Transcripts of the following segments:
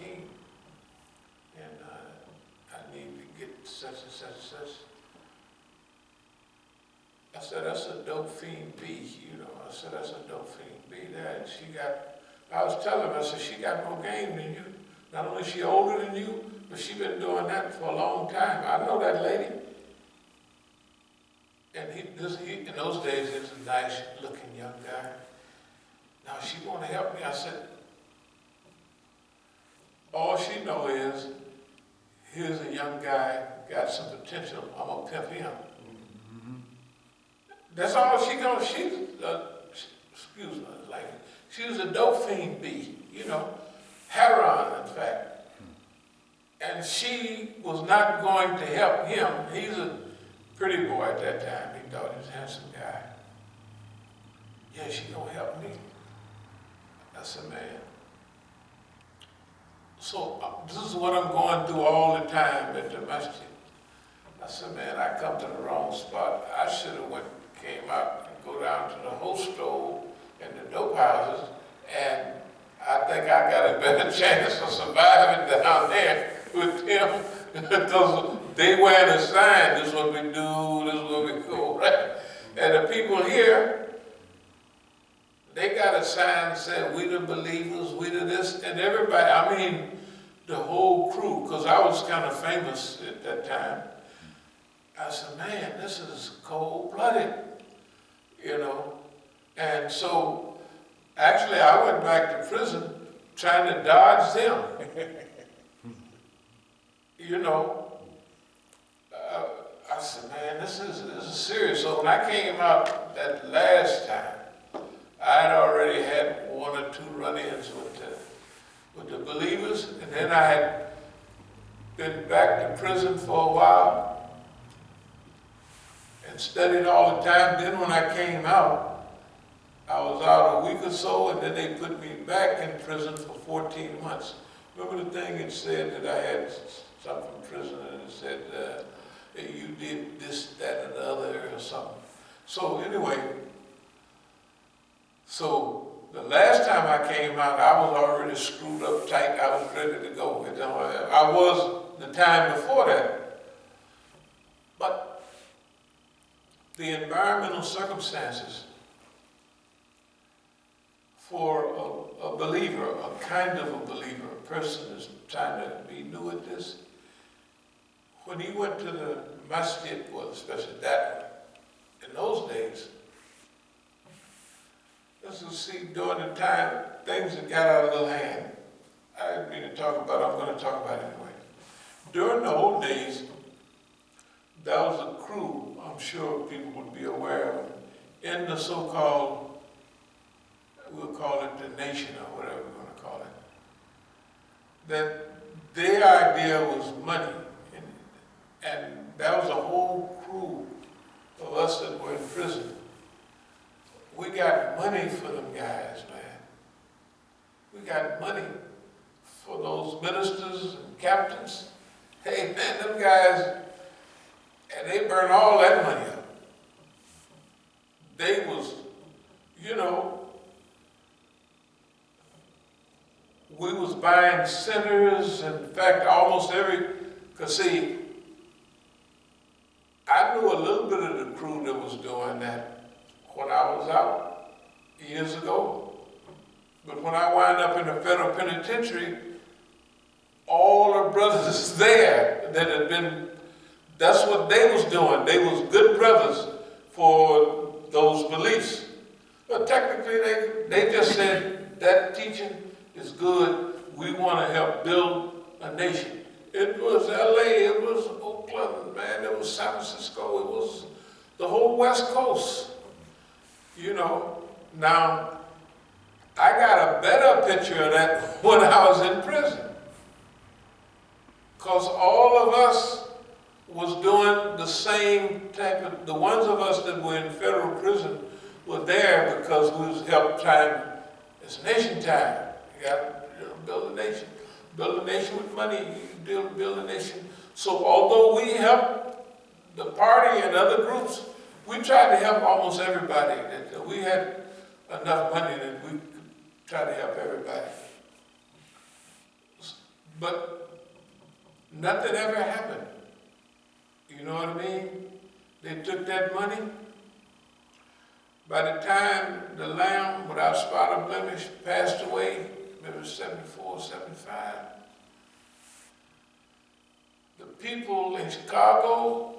Hakeem, and I need to get such and such and such. I said, that's a dope fiend B, you know. I said, that's a dope fiend B there. And she got, I was telling her, I said, she got more game than you. Not only is she older than you, but she been doing that for a long time. I know that lady. And he, in those days, he was a nice looking young guy. Now she want to help me. I said, all she know is, here's a young guy, got some potential, I'm gonna pimp him. That's all she goes, excuse me, like, she was a dope fiend B, you know, heroin, in fact. And she was not going to help him. He's a pretty boy at that time. He thought he was a handsome guy. Yeah, she gonna help me. I said, man. So this is what I'm going through all the time at the Masjid. I said, man, I come to the wrong spot. I should have came out and go down to the hostel and the dope houses, and I think I got a better chance of surviving down there with them because they wearing a sign, this is what we do, this is what we go, right? And the people here, they got a sign that said, we the believers, we the this, and everybody, I mean, the whole crew, because I was kind of famous at that time. I said, man, this is cold-blooded, you know? And so, actually, I went back to prison trying to dodge them. You know, I said, man, this is serious. So when I came out that last time, I had already had one or two run-ins with the believers, and then I had been back to prison for a while and studied all the time. Then when I came out, I was out a week or so, and then they put me back in prison for 14 months. Remember the thing it said that I had something from prison, and it said that you did this, that, and the other, or something. So anyway, so the last time I came out, I was already screwed up tight. I was ready to go. I was the time before that. But the environmental circumstances for a believer, a kind of a believer, a person is trying to be new at this. When he went to the Masjid, well, especially that one, in those days, let's just see, during the time, things that got out of little hand. I didn't mean to talk about it, I'm going to talk about it anyway. During the old days, there was a crew, I'm sure people would be aware of, in the so-called, we'll call it the nation or whatever we're going to call it, that their idea was money. And that was a whole crew of us that were in prison. We got money for them guys, man. We got money for those ministers and captains. Hey, man, them guys, and they burned all that money up. They was, you know, we was buying centers. In fact, almost every, because see, I knew a little bit of the crew that was doing that when I was out years ago. But when I wound up in the federal penitentiary, all the brothers there that had been, that's what they was doing. They was good brothers for those beliefs. But technically they just said that teaching is good. We want to help build a nation. It was LA, it was Oakland, man, it was San Francisco, it was the whole West Coast. You know, now, I got a better picture of that when I was in prison. Because all of us was doing the same type of, the ones of us that were in federal prison were there because we was helped time, it's nation time. You got to build a nation. Build a nation with money, you build a nation. So although we helped the party and other groups, we tried to help almost everybody. We had enough money that we could try to help everybody. But nothing ever happened. You know what I mean? They took that money. By the time the lamb without spot or blemish passed away, maybe 74, 75, the people in Chicago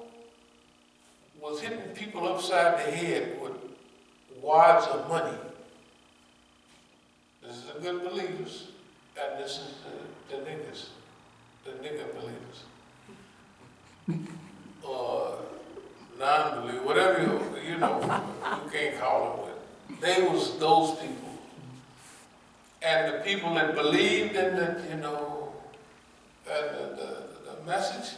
was hitting people upside the head with wads of money. This is the good believers, and this is the niggas, the nigger believers. Or non-believers, whatever you can't call them with. They was those people. And the people that believed in the message,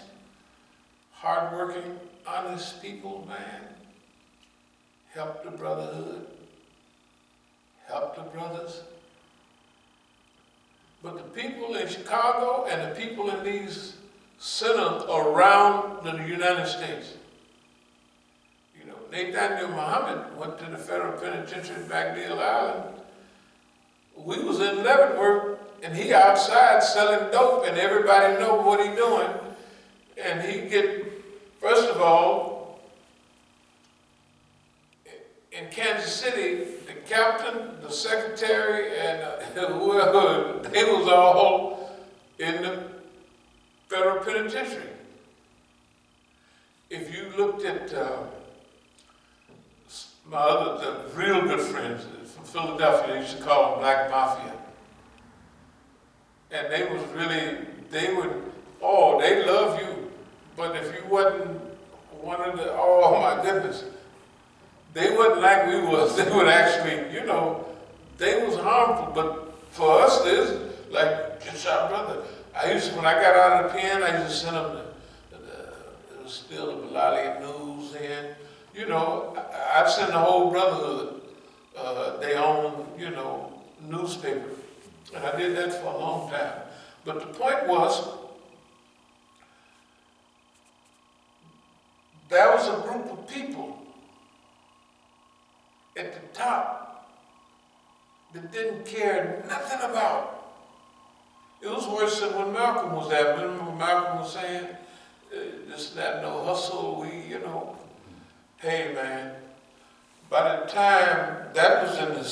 hardworking, honest people, man, help the brotherhood, help the brothers. But the people in Chicago and the people in these centers around the United States, Nathaniel Muhammad went to the federal penitentiary back Deal Island. We was in Leavenworth, and he outside selling dope, and everybody know what he doing. And he get, first of all, in Kansas City, the captain, the secretary, and whoever, they was all in the federal penitentiary. If you looked at my other real good friends from Philadelphia, they used to call them Black Mafia. And they was really, they love you. But if you wasn't one of the, oh my goodness, they wasn't like we was. They would actually, they was harmful. But for us, there's like, it's our brother. When I got out of the pen, I used to send them it was still the Bilali News in. I'd send the whole brotherhood their own, newspaper. And I did that for a long time. But the point was, there was a group of people at the top that didn't care nothing about. It was worse than when Malcolm was there. Remember when Malcolm was saying, this, that, no hustle, hey man, by the time, that was in the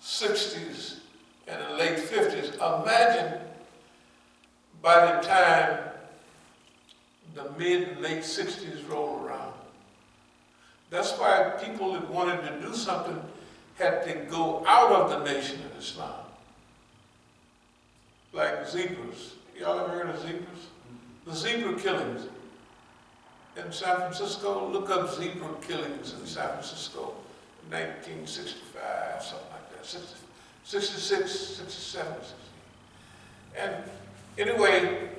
60s and the late 50s, imagine by the time the mid and late 60s roll around. That's why people that wanted to do something had to go out of the Nation of Islam. Like zebras. Y'all ever heard of zebras? The zebra killings in San Francisco. Look up zebra killings in San Francisco, 1965, something like that, 66, 67, 68. And anyway,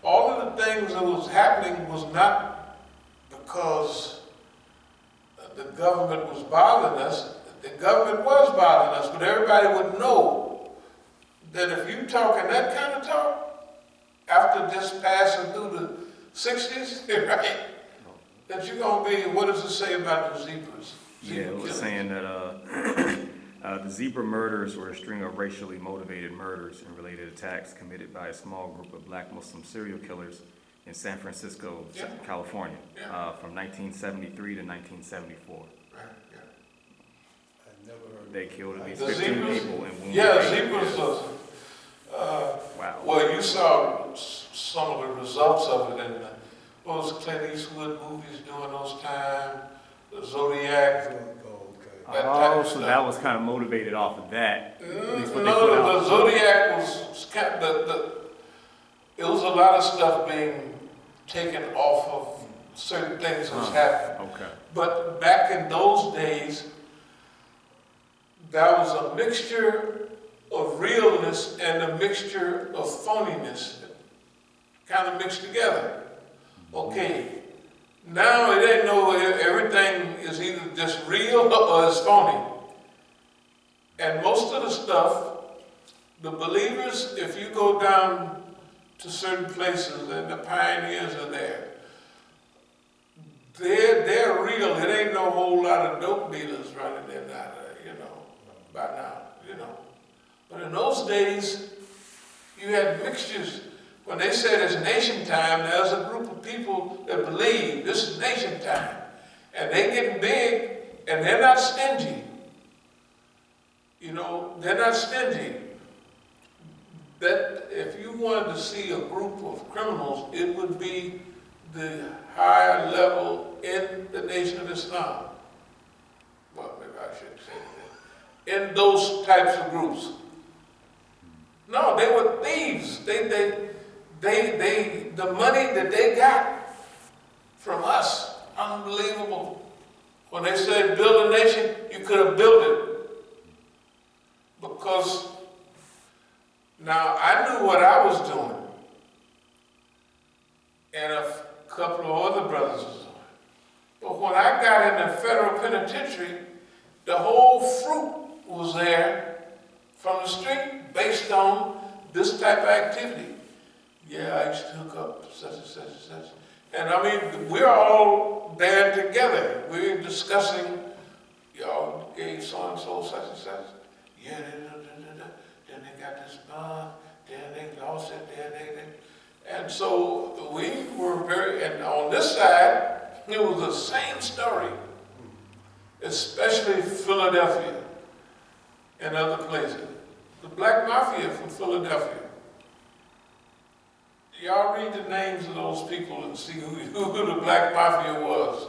all of the things that was happening was not because the government was bothering us. The government was bothering us, but everybody would know that if you talking that kind of talk, after just passing through the 60s, right, that you're going to be, what does it say about the zebras? Yeah, it was saying that the zebra murders were a string of racially motivated murders and related attacks committed by a small group of black Muslim serial killers in San Francisco, California, from 1973 to 1974. Right, yeah. I never heard They killed at least The 15 zebras? people and wounded Yeah, 8. zebras was, Wow. well, you saw some of the results of it in those Clint Eastwood movies during those times, the Zodiac. So that was kind of motivated off of that. At least what they put No, out. the Zodiac was kind of, it was a lot of stuff being taken off of certain things that was happening. Okay. But back in those days, there was a mixture of realness and a mixture of phoniness kind of mixed together. Okay, now it ain't no, everything is either just real or it's phony. And most of the stuff, the believers, if you go down to certain places and the pioneers are there, they're real. It ain't no whole lot of dope dealers running in there, by now, But in those days, You had mixtures. When they said it's nation time, there's a group of people that believe this is nation time. And they getting big, and they're not stingy. You know, they're not stingy. That if you wanted to see a group of criminals, it would be the higher level in the Nation of Islam. Well, maybe I shouldn't say that. In those types of groups. No, they were thieves. The money that they got from us, unbelievable. When they said build a nation, you could have built it. Because now I knew what I was doing. And a couple of other brothers was doing. But when I got in the federal penitentiary, the whole fruit was there from the street based on this type of activity. Yeah, I used to hook up such and such and such. And I mean, we're all there together. We're discussing, y'all gave so-and-so such and such. Yeah, then they got this bond, then they lost it, and so we were and on this side, it was the same story, especially Philadelphia and other places. The Black Mafia from Philadelphia. Y'all read the names of those people and see who the Black Mafia was.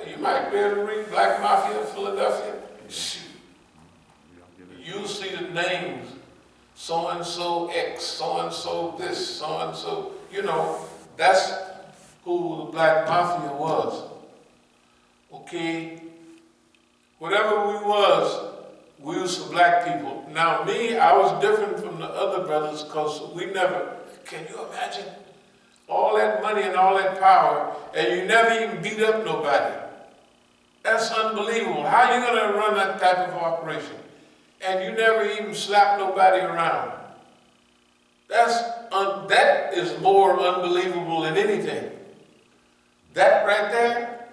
You might be able to read Black Mafia of Philadelphia. Shoot. You'll see the names. So-and-so X, so-and-so this, so-and-so. You know, that's who the Black Mafia was. Okay? Whatever we was for black people. Now me, I was different from the other brothers because we never, can you imagine? All that money and all that power, and you never even beat up nobody. That's unbelievable. How are you going to run that type of operation? And you never even slap nobody around. That is more unbelievable than anything. That right there,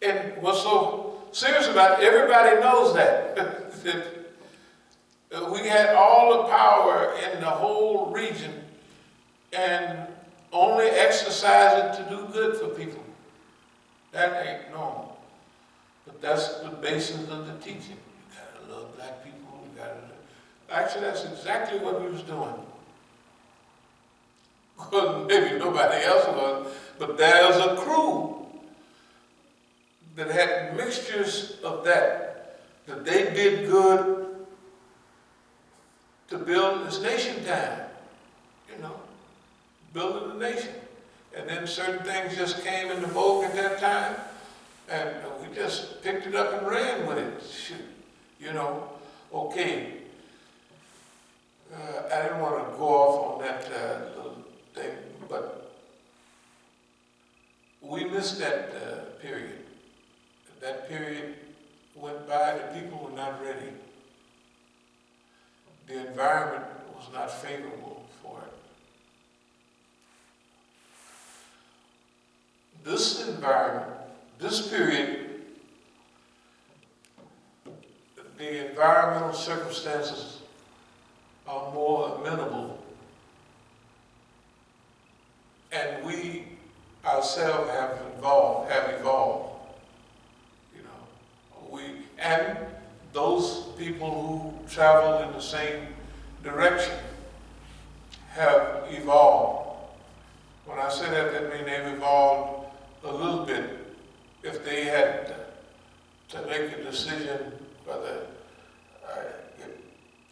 and what's so serious about it, everybody knows that. We had all the power in the whole region and only exercise it to do good for people. That ain't normal. But that's the basis of the teaching. You gotta love black people. Actually, that's exactly what we was doing. Well, maybe nobody else was, but there's a crew that had mixtures of that they did good to build this nation time, you know, building the nation. And then certain things just came into vogue at that time, and we just picked it up and ran with it. Shoot, you know, okay. I didn't want to go off on that little thing, but we missed that period. That period went by, the people were not ready. The environment was not favorable for it. This environment, this period, the environmental circumstances are more amenable, and we ourselves have evolved. You know, and those people who travel in the same direction have evolved. When I say that, that means they've evolved a little bit. If they had to make a decision whether I get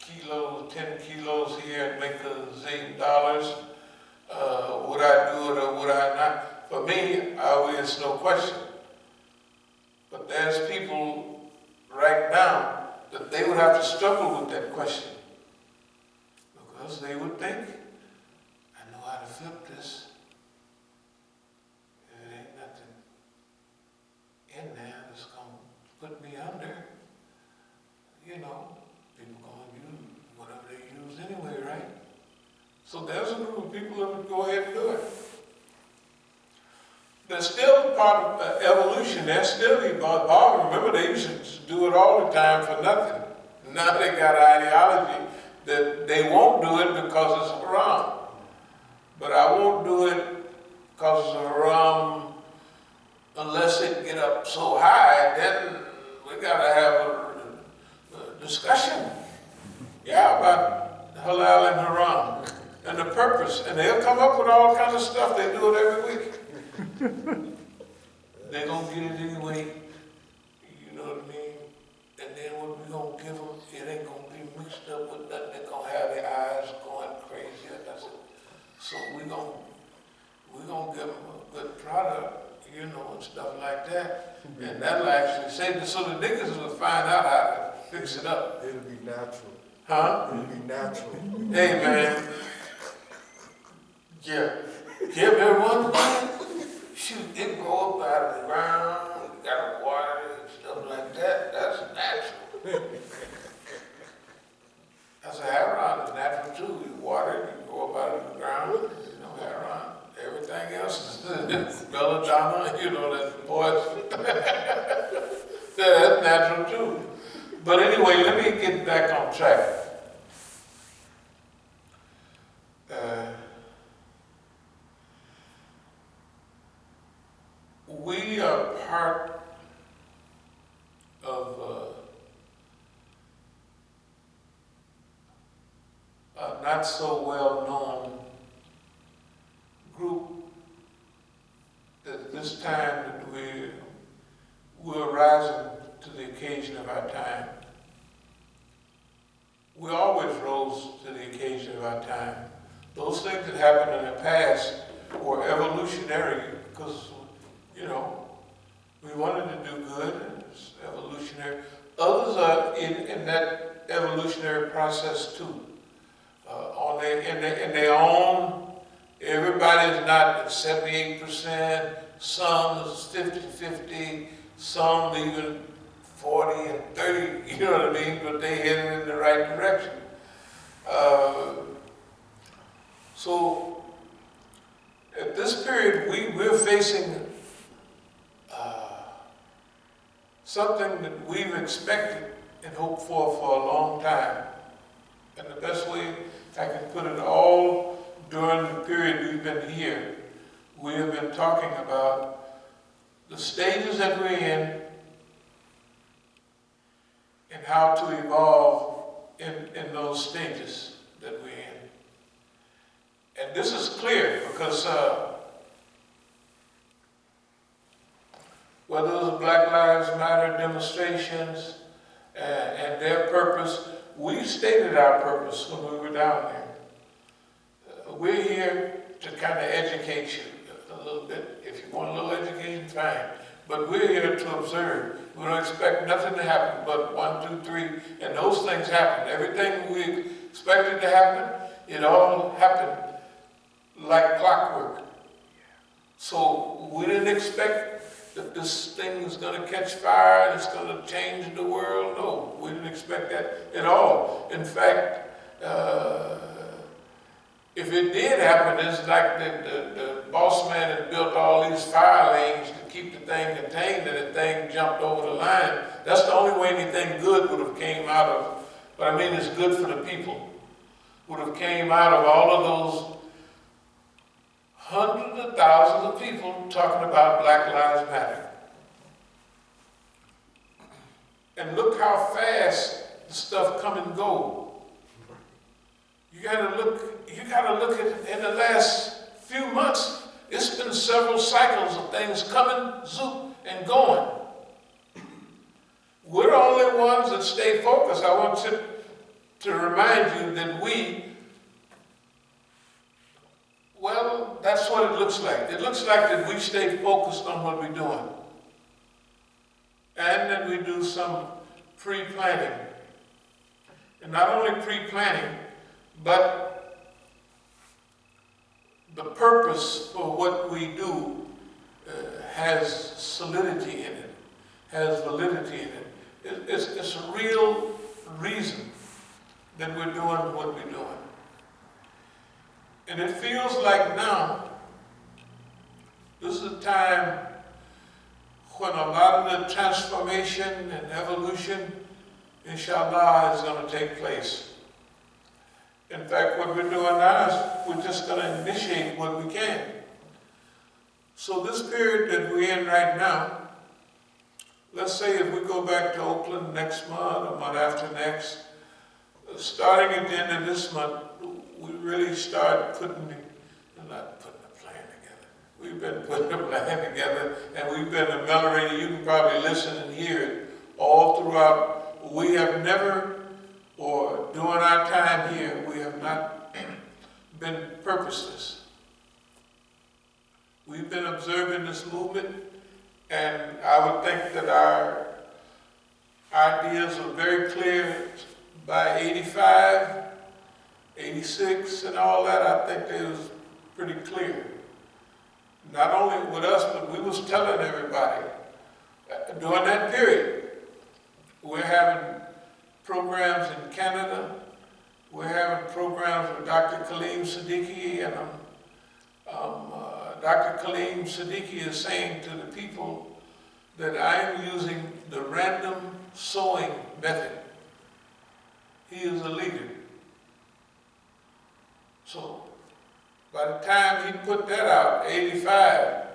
kilos, 10 kilos here and make $8, would I do it or would I not? For me, it's no question. But there's people right now that they would have to struggle with that question. Because they would think, I know how to flip this. There ain't nothing in there that's going to put me under. You know, people going to use whatever they use anyway, right? So there's a group of people that would go ahead and do it. They're still part of evolution. They're still evolving. Remember, they used to do it all the time for nothing. Now they got ideology that they won't do it because it's haram. But I won't do it because it's haram unless it get up so high, then we gotta have a discussion. Yeah, about halal and haram and the purpose. And they'll come up with all kinds of stuff. They do it every week. They're gonna get it anyway. You know what I mean? And then what we gonna give them, it ain't gonna be mixed up with nothing. They're gonna have their eyes going crazy. So we gonna give them a good product, you know, and stuff like that. And that'll actually save. So the niggas will find out how to fix it up. It'll be natural. Huh? It'll be natural. Hey man. Yeah. Give everyone shoot, it grow up out of the ground, you gotta water it and stuff like that. That's natural. That's a hair is natural too. You water it, you grow up out of the ground, you know, hair everything else is belladonna, you know, that's poison. That's natural too. But anyway, let me get back on track. We are part of a not so well known group that this time that we're rising to the occasion of our time. We always rose to the occasion of our time. Those things that happened in the past were evolutionary because, you know, we wanted to do good and it's evolutionary. Others are in that evolutionary process too. In their own, everybody's not 78%, some is 50-50, some even 40 and 30, you know what I mean? But they headed in the right direction. So at this period, we're facing something that we've expected and hoped for a long time. And the best way I can put it, all during the period we've been here, we have been talking about the stages that we're in and how to evolve in those stages that we're in. And this is clear because whether it was Black Lives Matter demonstrations and their purpose, we stated our purpose when we were down there. We're here to kind of educate you a little bit. If you want a little education, fine. But we're here to observe. We don't expect nothing to happen but 1, 2, 3, and those things happen. Everything we expected to happen, it all happened like clockwork. So we didn't expect that this thing is going to catch fire and it's going to change the world. No, we didn't expect that at all. In fact, if it did happen, it's like the boss man had built all these fire lanes to keep the thing contained and the thing jumped over the line. That's the only way anything good would have came out of, but I mean it's good for the people, would have came out of all of those hundreds of thousands of people talking about Black Lives Matter. And look how fast the stuff come and go. You gotta look at in the last few months, it's been several cycles of things coming, zoop, and going. We're the only ones that stay focused. I want to remind you that well, that's what it looks like. It looks like that we stay focused on what we're doing. And then we do some pre-planning. And not only pre-planning, but the purpose for what we do has solidity in it, has validity in it. It's a real reason that we're doing what we're doing. And it feels like now, this is a time when a lot of the transformation and evolution, inshallah, is going to take place. In fact, what we're doing now is we're just going to initiate what we can. So this period that we're in right now, let's say if we go back to Oakland next month or month after next, starting at the end of this month, we really start not putting a plan together. We've been putting a plan together, and we've been ameliorating. You can probably listen and hear it all throughout. We have never, or during our time here, we have not been purposeless. We've been observing this movement, and I would think that our ideas are very clear by 85, 86, and all that. I think they was pretty clear. Not only with us, but we was telling everybody during that period. We're having programs in Canada. We're having programs with Dr. Kaleem Siddiqui, and Dr. Kaleem Siddiqui is saying to the people that I am using the random sowing method. He is a leader. So by the time he put that out, 85,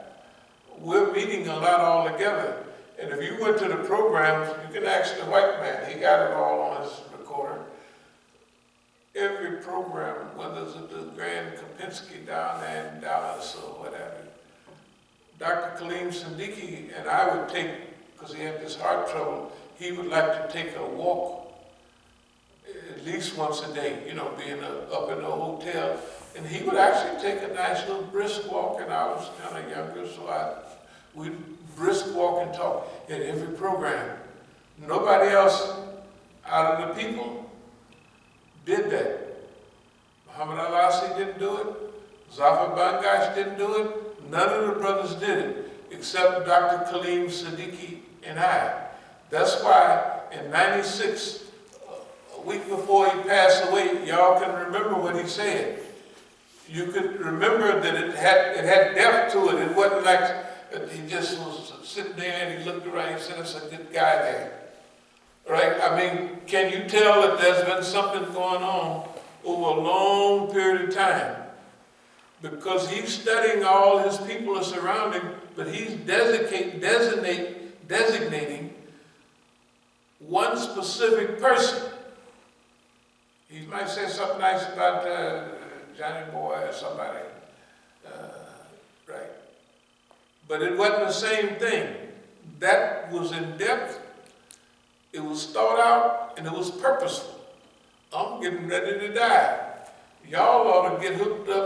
we're meeting a lot all together. And if you went to the programs, you can ask the white man, he got it all on his recorder. Every program, whether it's at the Grand Kapinski down there in Dallas or whatever, Dr. Kaleem Siddiqui and I would take, because he had this heart trouble, he would like to take a walk at least once a day, being up in the hotel. And he would actually take a nice little brisk walk, and I was kind of younger, so we'd brisk walk and talk at every program. Nobody else out of the people did that. Muhammad Al-Asi didn't do it. Zafar Bangash didn't do it. None of the brothers did it, except Dr. Kaleem Siddiqui and I. That's why in 96, a week before he passed away, y'all can remember what he said. You could remember that it had depth to it. It wasn't like he just was sitting there and he looked around and said, "There's a good guy there." Right? I mean, can you tell that there's been something going on over a long period of time? Because he's studying all his people are surrounding, but he's designating one specific person. He might say something nice about Johnny Boy or somebody, right? But it wasn't the same thing. That was in depth, it was thought out, and it was purposeful. I'm getting ready to die. Y'all ought to get hooked up